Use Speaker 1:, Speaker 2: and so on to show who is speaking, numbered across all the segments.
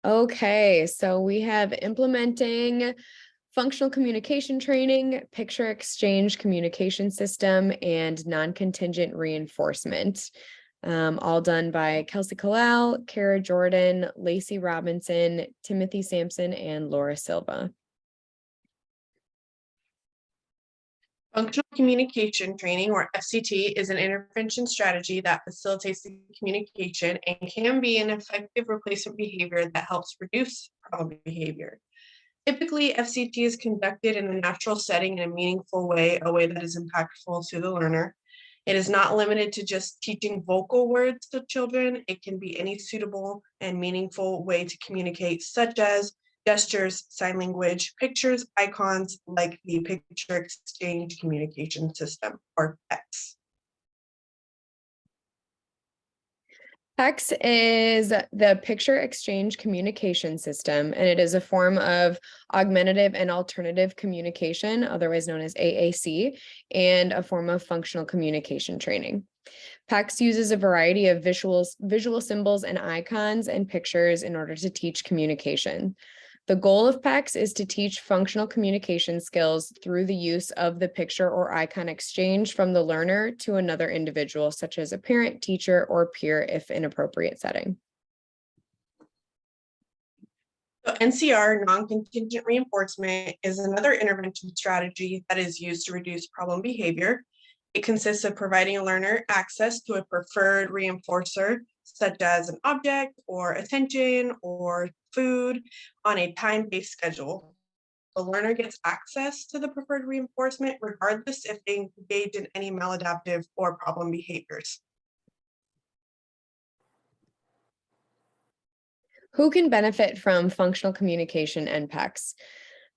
Speaker 1: Okay, so we have implementing functional communication training, picture exchange communication system, and non-contingent reinforcement. All done by Kelsey Kalal, Kara Jordan, Lacey Robinson, Timothy Sampson, and Laura Silva.
Speaker 2: Functional communication training, or FCT, is an intervention strategy that facilitates the communication and can be an effective replacement behavior that helps reduce problem behavior. Typically, FCT is conducted in a natural setting in a meaningful way, a way that is impactful to the learner. It is not limited to just teaching vocal words to children. It can be any suitable and meaningful way to communicate, such as gestures, sign language, pictures, icons, like the Picture Exchange Communication System, or PECS.
Speaker 1: PECS is the Picture Exchange Communication System, and it is a form of augmentative and alternative communication, otherwise known as AAC, and a form of functional communication training. PECS uses a variety of visual symbols and icons and pictures in order to teach communication. The goal of PECS is to teach functional communication skills through the use of the picture or icon exchange from the learner to another individual, such as a parent, teacher, or peer, if in appropriate setting.
Speaker 2: So NCR, non-contingent reinforcement, is another intervention strategy that is used to reduce problem behavior. It consists of providing a learner access to a preferred reinforcer, such as an object or attention or food, on a time-based schedule. The learner gets access to the preferred reinforcement regardless if they engage in any maladaptive or problem behaviors.
Speaker 1: Who can benefit from functional communication and PECS?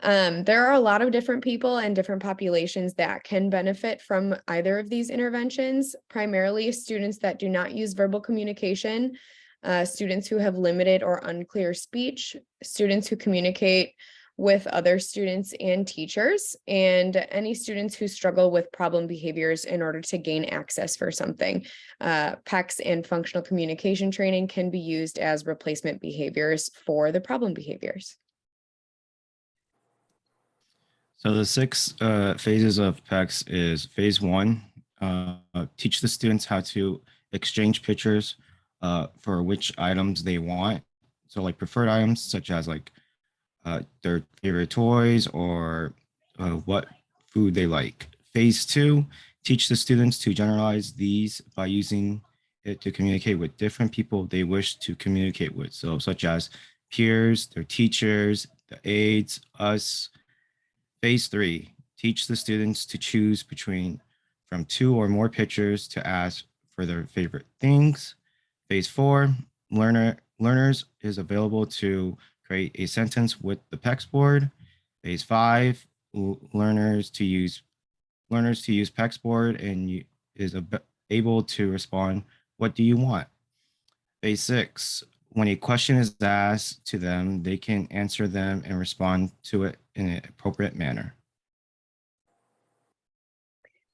Speaker 1: There are a lot of different people and different populations that can benefit from either of these interventions, primarily students that do not use verbal communication, students who have limited or unclear speech, students who communicate with other students and teachers, and any students who struggle with problem behaviors in order to gain access for something. PECS and functional communication training can be used as replacement behaviors for the problem behaviors.
Speaker 3: So the 6 phases of PECS is phase 1, teach the students how to exchange pictures for which items they want. So like preferred items such as like their favorite toys or what food they like. Phase 2, teach the students to generalize these by using it to communicate with different people they wish to communicate with. So such as peers, their teachers, the aides, us. Phase 3, teach the students to choose from 2 or more pictures to ask for their favorite things. Phase 4, learners is available to create a sentence with the PECS board. Phase 5, learners to use PECS board and is able to respond, "What do you want?" Phase 6, when a question is asked to them, they can answer them and respond to it in an appropriate manner.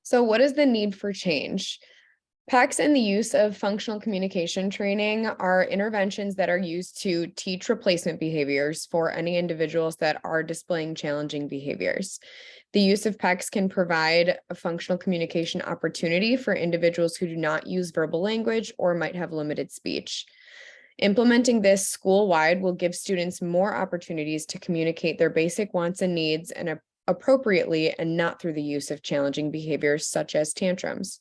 Speaker 1: So what is the need for change? PECS and the use of functional communication training are interventions that are used to teach replacement behaviors for any individuals that are displaying challenging behaviors. The use of PECS can provide a functional communication opportunity for individuals who do not use verbal language or might have limited speech. Implementing this school-wide will give students more opportunities to communicate their basic wants and needs and appropriately, and not through the use of challenging behaviors such as tantrums.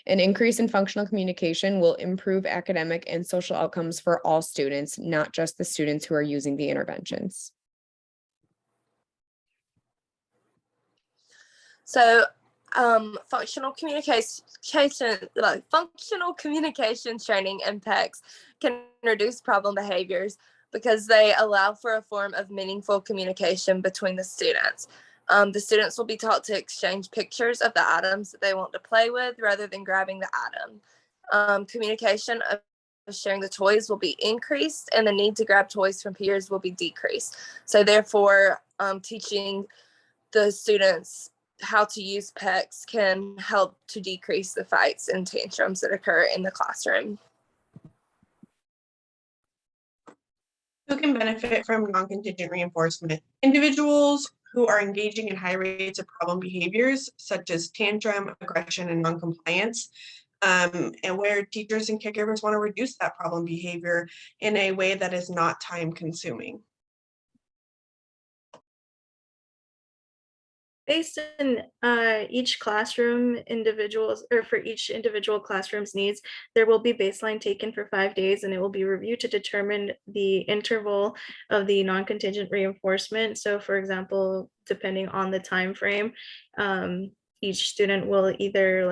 Speaker 1: An increase in functional communication will improve academic and social outcomes for all students, not just the students who are using the interventions.
Speaker 4: So functional communication training and PECS can reduce problem behaviors because they allow for a form of meaningful communication between the students. The students will be taught to exchange pictures of the items that they want to play with rather than grabbing the item. Communication of sharing the toys will be increased, and the need to grab toys from peers will be decreased. So therefore, teaching the students how to use PECs can help to decrease the fights and tantrums that occur in the classroom.
Speaker 2: Who can benefit from non-contingent reinforcement? Individuals who are engaging in high rates of problem behaviors, such as tantrum, aggression, and noncompliance, and where teachers and caregivers want to reduce that problem behavior in a way that is not time-consuming.
Speaker 5: Based in each classroom individuals, or for each individual classroom's needs, there will be baseline taken for 5 days, and it will be reviewed to determine the interval of the non-contingent reinforcement. So for example, depending on the time frame, each student will either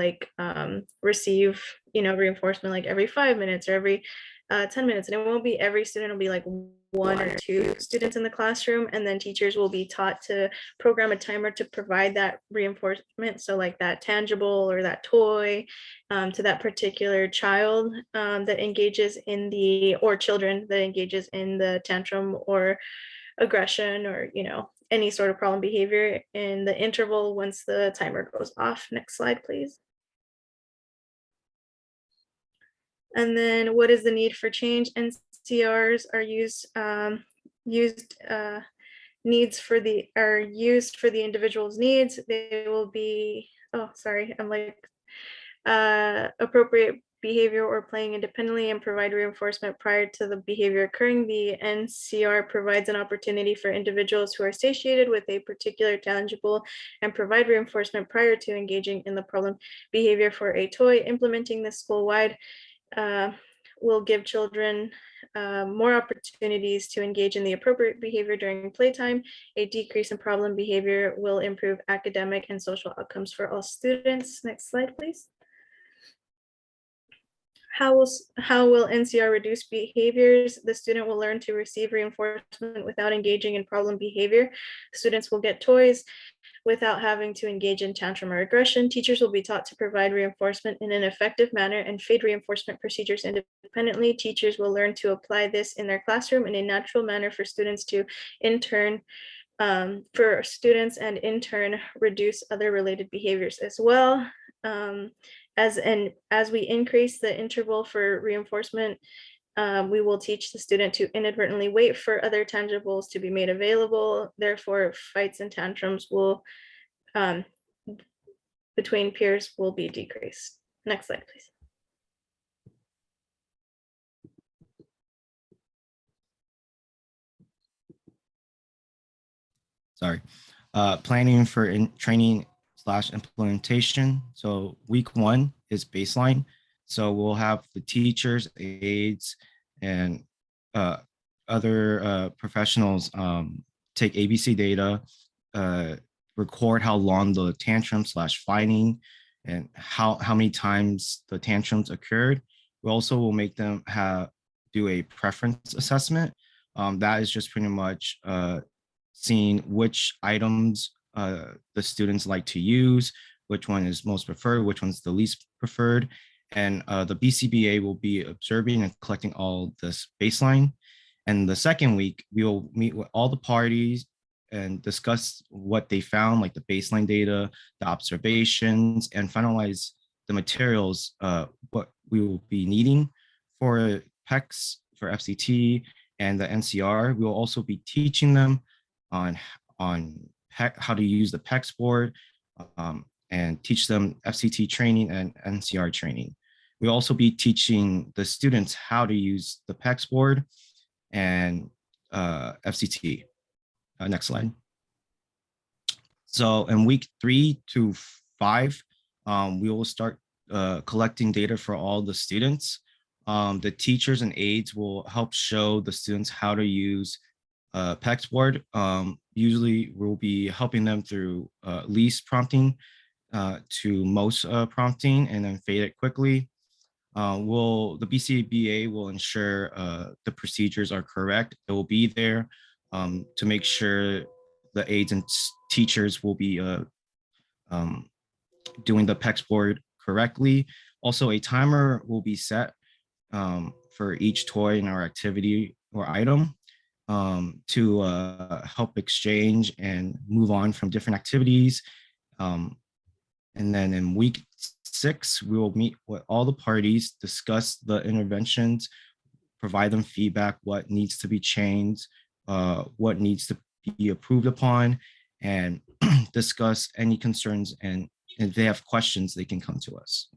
Speaker 5: receive reinforcement like every 5 minutes or every 10 minutes, and it won't be every student. It'll be like 1 or 2 students in the classroom, and then teachers will be taught to program a timer to provide that reinforcement, so like that tangible or that toy to that particular child that engages in the, or children that engages in the tantrum or aggression or any sort of problem behavior in the interval once the timer goes off. Next slide, please. And then what is the need for change? NCRs are used for the individual's needs. They will be, appropriate behavior or playing independently and provide reinforcement prior to the behavior occurring. The NCR provides an opportunity for individuals who are satiated with a particular tangible and provide reinforcement prior to engaging in the problem behavior for a toy. Implementing this school-wide will give children more opportunities to engage in the appropriate behavior during playtime. A decrease in problem behavior will improve academic and social outcomes for all students. Next slide, please. How will NCR reduce behaviors? The student will learn to receive reinforcement without engaging in problem behavior. Students will get toys without having to engage in tantrum or aggression. Teachers will be taught to provide reinforcement in an effective manner and fade reinforcement procedures independently. Teachers will learn to apply this in their classroom in a natural manner for students to in turn reduce other related behaviors as well. As we increase the interval for reinforcement, we will teach the student to inadvertently wait for other tangibles to be made available. Therefore, fights and tantrums will between peers will be decreased. Next slide, please.
Speaker 3: Sorry. Planning for training / implementation. So week 1 is baseline. So we'll have the teachers, aides, and other professionals take ABC data, record how long the tantrum / fighting and how many times the tantrums occurred. We also will make them do a preference assessment. That is just pretty much seeing which items the students like to use, which one is most preferred, which one's the least preferred. And the BCBA will be observing and collecting all this baseline. And the second week, we will meet with all the parties and discuss what they found, like the baseline data, the observations, and finalize the materials, what we will be needing for PECs, for FCT, and the NCR. We will also be teaching them on how to use the PECs board and teach them FCT training and NCR training. We'll also be teaching the students how to use the PECs board and FCT. Next slide. So in week 3 to 5, we will start collecting data for all the students. The teachers and aides will help show the students how to use PECs board. Usually we'll be helping them through least prompting to most prompting and then fade it quickly. The BCBA will ensure the procedures are correct. It will be there to make sure the aides and teachers will be doing the PEX board correctly. Also, a timer will be set for each toy in our activity or item to help exchange and move on from different activities. And then in week 6, we will meet with all the parties, discuss the interventions, provide them feedback, what needs to be changed, what needs to be approved upon, and discuss any concerns. And if they have questions, they can come to us.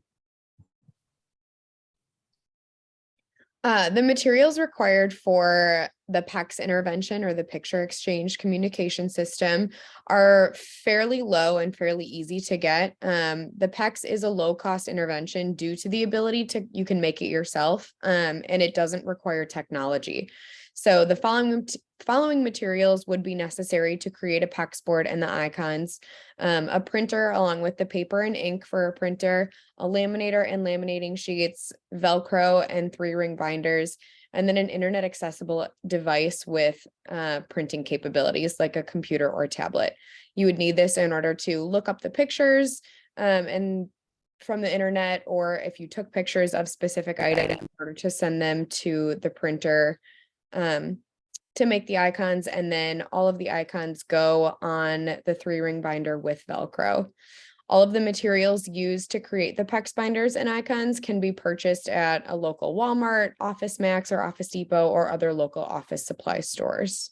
Speaker 1: The materials required for the PEX intervention or the picture exchange communication system are fairly low and fairly easy to get. The PEX is a low cost intervention due to the ability you can make it yourself, and it doesn't require technology. So the following materials would be necessary to create a PEX board and the icons: a printer along with the paper and ink for a printer, a laminator and laminating sheets, Velcro and 3-ring binders, and then an internet accessible device with printing capabilities like a computer or tablet. You would need this in order to look up the pictures and from the internet, or if you took pictures of specific items in order to send them to the printer to make the icons, and then all of the icons go on the 3-ring binder with Velcro. All of the materials used to create the PEX binders and icons can be purchased at a local Walmart, Office Max, or Office Depot, or other local office supply stores.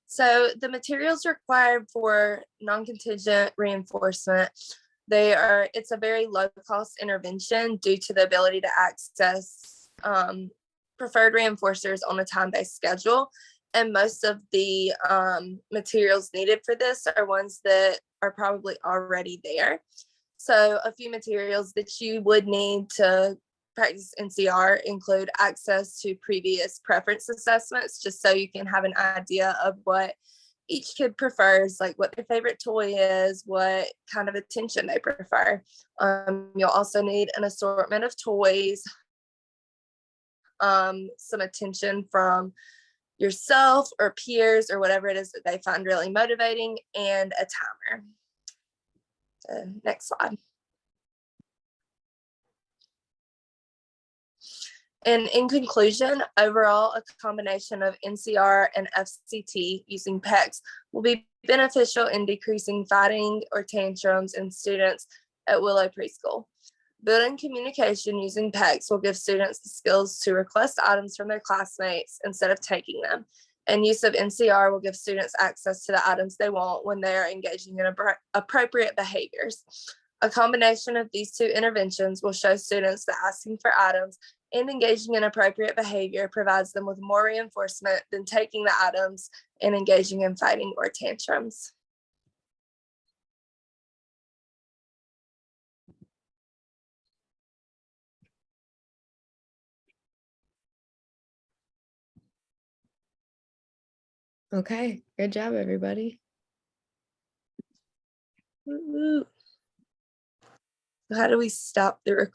Speaker 4: So the materials required for non-contingent reinforcement, it's a very low cost intervention due to the ability to access preferred reinforcers on a time-based schedule. And most of the materials needed for this are ones that are probably already there. So a few materials that you would need to practice NCR include access to previous preference assessments, just so you can have an idea of what each kid prefers, like what their favorite toy is, what kind of attention they prefer. You'll also need an assortment of toys, some attention from yourself or peers or whatever it is that they find really motivating, and a timer. Next slide. And in conclusion, overall, a combination of NCR and FCT using PEX will be beneficial in decreasing fighting or tantrums in students at Willow Preschool. Building communication using PEX will give students the skills to request items from their classmates instead of taking them. And use of NCR will give students access to the items they want when they are engaging in appropriate behaviors. A combination of these two interventions will show students that asking for items and engaging in appropriate behavior provides them with more reinforcement than taking the items and engaging in fighting or tantrums.
Speaker 1: Okay, good job, everybody.
Speaker 4: Woo-hoo. How do we stop the recording?